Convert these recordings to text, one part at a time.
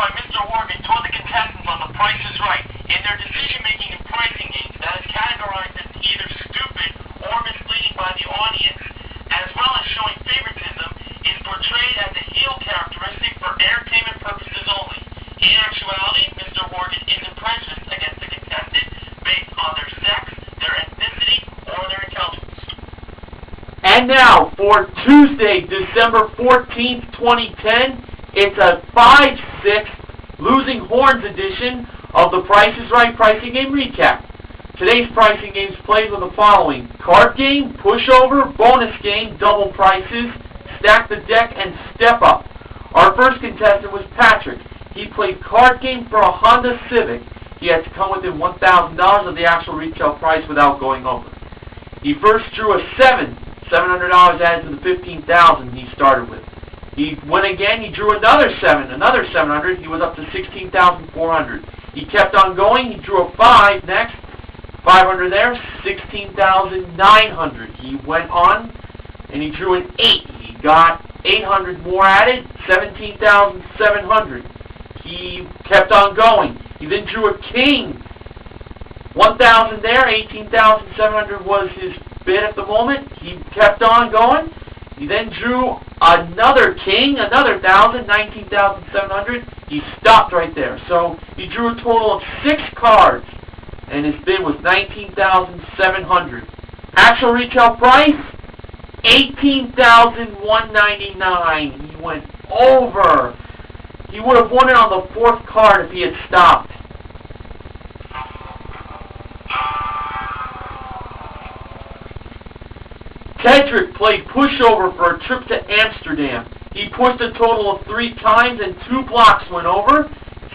why Mr. Horgan told the contestants on The Price is Right in their decision-making and pricing games that is categorized as either stupid or misleading by the audience, as well as showing favoritism, is portrayed as a heel characteristic for entertainment purposes only. In actuality, Mr. Horgan isn't prejudiced against the contestant based on their sex, their ethnicity, or their intelligence. And now, for Tuesday, December 14th, 2010, it's a 5/6 Losing Horns edition of The Price is Right Pricing Game Recap. Today's pricing games played with the following: card game, pushover, bonus game, double prices, stack the deck, and step up. Our first contestant was Patrick. He played card game for a Honda Civic. He had to come within $1,000 of the actual retail price without going over. He first drew a 7, $700 added to the $15,000 he started with. He went again, he drew another 7, another $700, he was up to $16,400. He kept on going, he drew a 5 next, $500 there, $16,900. He went on, and he drew an 8. He got $800 more added, $17,700. He kept on going. He then drew a king, $1,000 there, $18,700 was his bid at the moment. He kept on going. He then drew another king, another $1,000, $19,700. He stopped right there. So he drew a total of 6 cards, and his bid was $19,700. Actual retail price, $18,199. He went over. He would have won it on the 4th card if he had stopped. Cedric played pushover for a trip to Amsterdam. He pushed a total of 3 times and 2 blocks went over,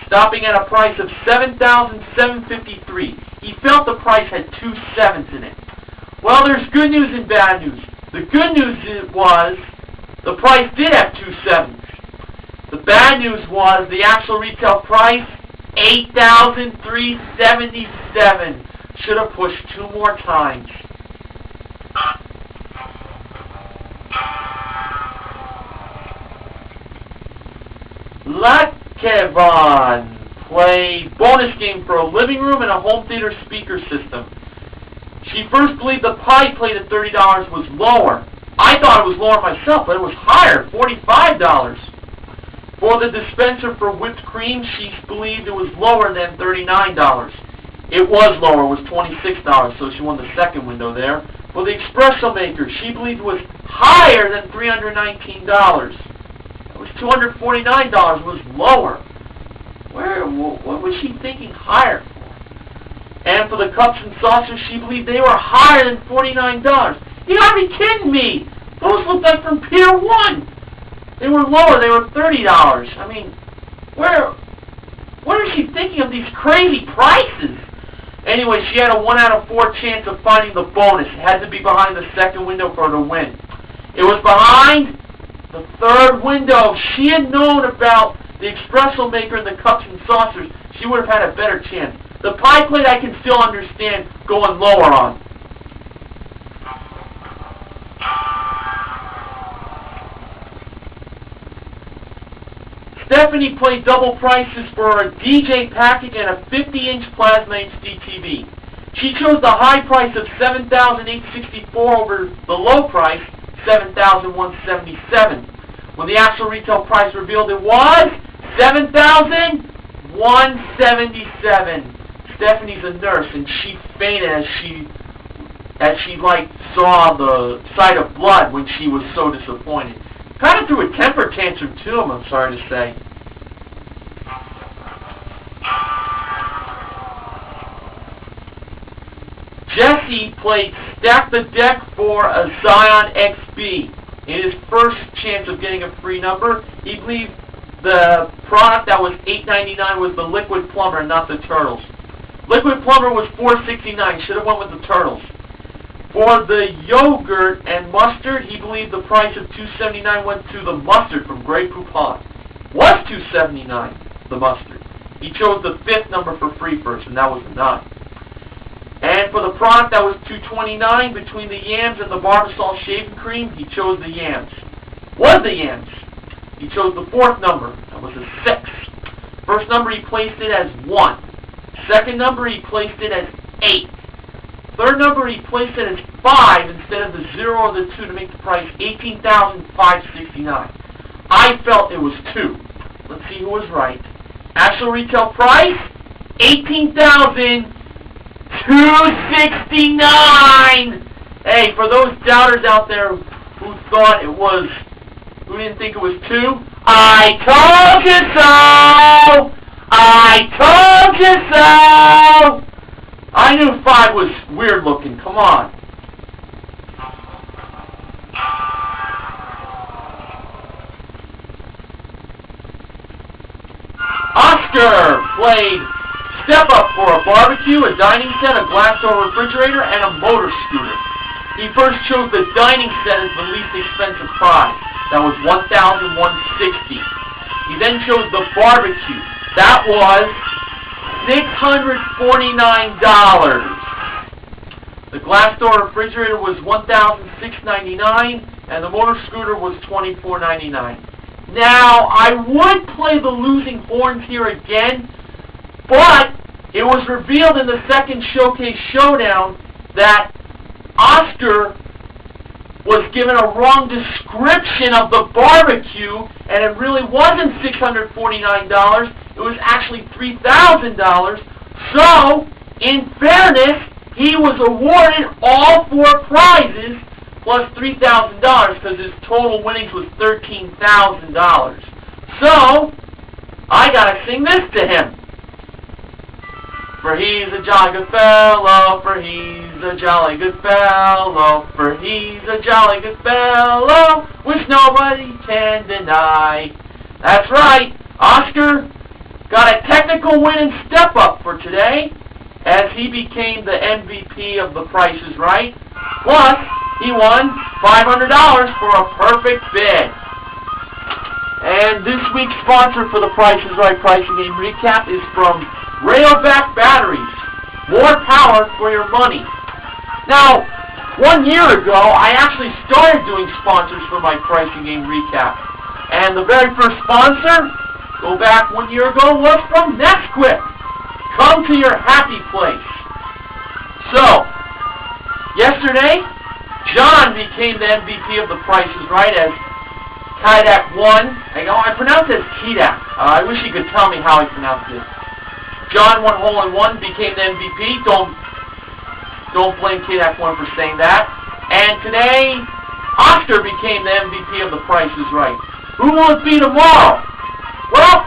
stopping at a price of $7,753. He felt the price had 2 sevens in it. Well, there's good news and bad news. The good news was the price did have 2 sevens. The bad news was the actual retail price, $8,377. Should have pushed 2 more times. Latkevan played bonus game for a living room and a home theater speaker system. She first believed the pie plate at $30 was lower. I thought it was lower myself, but it was higher, $45. For the dispenser for whipped cream, she believed it was lower than $39. It was lower, it was $26, so she won the second window there. For the espresso maker, she believed it was higher than $319. It was $249, it was lower. What was she thinking higher for? And for the cups and saucers, she believed they were higher than $49. You gotta be kidding me! Those looked like from Pier 1. They were lower, they were $30. I mean, what is she thinking of these crazy prices? Anyway, she had a 1 out of 4 chance of finding the bonus. It had to be behind the second window for her to win. It was behind the 3rd window. If she had known about the espresso maker and the cups and saucers, she would have had a better chance. The pie plate I can still understand going lower on. Stephanie played double prices for a DJ package and a 50-inch plasma HDTV. She chose the high price of $7,864 over the low price, $7,177. When the actual retail price revealed, it was $7,177. Stephanie's a nurse, and she fainted as she saw the sight of blood when she was so disappointed. Kind of threw a temper tantrum to him, I'm sorry to say. Jesse played Stack the Deck for a Scion XB. In his first chance of getting a free number, he believed the product that was $8.99 was the Liquid Plumber, not the Turtles. Liquid Plumber was $4.69. Should have went with the Turtles. For the yogurt and mustard, he believed the price of $2.79 went to the mustard from Grey Poupon. Was $2.79, the mustard. He chose the 5th number for free first, and that was the 9. And for the product that was $2.29, between the yams and the Barbasol shaving cream, he chose the yams. Was the yams. He chose the 4th number. That was a 6. First number he placed it as 1. Second number he placed it as 8. Third number he placed it as 5 instead of the 0 or the 2 to make the price $18,569. I felt it was 2. Let's see who was right. Actual retail price, $18,269. Hey, for those doubters out there who thought it was, who didn't think it was 2, I told you so! I told you so! I knew 5 was weird looking. Come on. Oscar played Step Up for a barbecue, a dining set, a glass door refrigerator, and a motor scooter. He first chose the dining set as the least expensive prize. That was $1,160. He then chose the barbecue. That was $649. The glass door refrigerator was $1,699, and the motor scooter was $2,499. Now, I would play the losing horns here again, but it was revealed in the second Showcase Showdown that Oscar was given a wrong description of the barbecue, and it really wasn't $649. It was actually $3,000. So, in fairness, he was awarded all 4 prizes plus $3,000 because his total winnings was $13,000. So, I gotta sing this to him. For he's a jolly good fellow, for he's a jolly good fellow, for he's a jolly good fellow, which nobody can deny. That's right, Oscar got a technical win in Step Up for today, as he became the MVP of The Price is Right. Plus, he won $500 for a perfect bid. And this week's sponsor for The Price is Right Pricing Game Recap is from Rayovac Batteries. More power for your money. Now, 1 year ago, I actually started doing sponsors for my Pricing Game Recap. And the very first sponsor, go back 1 year ago, was from Nesquik. Come to your happy place. So, yesterday, John became the MVP of The Price is Right as Kidak won. I pronounce it as Kidak. I wish you could tell me how I pronounce it. John won hole in one, became the MVP. Don't blame Kidak one for saying that. And today, Oscar became the MVP of The Price is Right. Who will it be tomorrow? Well,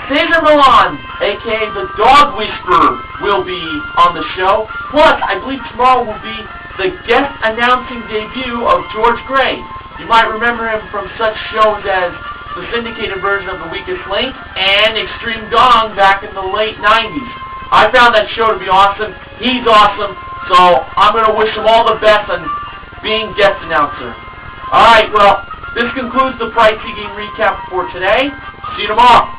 Cesar Millan, a.k.a. the Dog Whisperer, will be on the show. Plus, I believe tomorrow will be the guest announcing debut of George Gray. You might remember him from such shows as the syndicated version of The Weakest Link and Extreme Gong back in the late 90s. I found that show to be awesome. He's awesome. So I'm going to wish him all the best on being guest announcer. Alright, well, this concludes the Pricey Game Recap for today. See you tomorrow.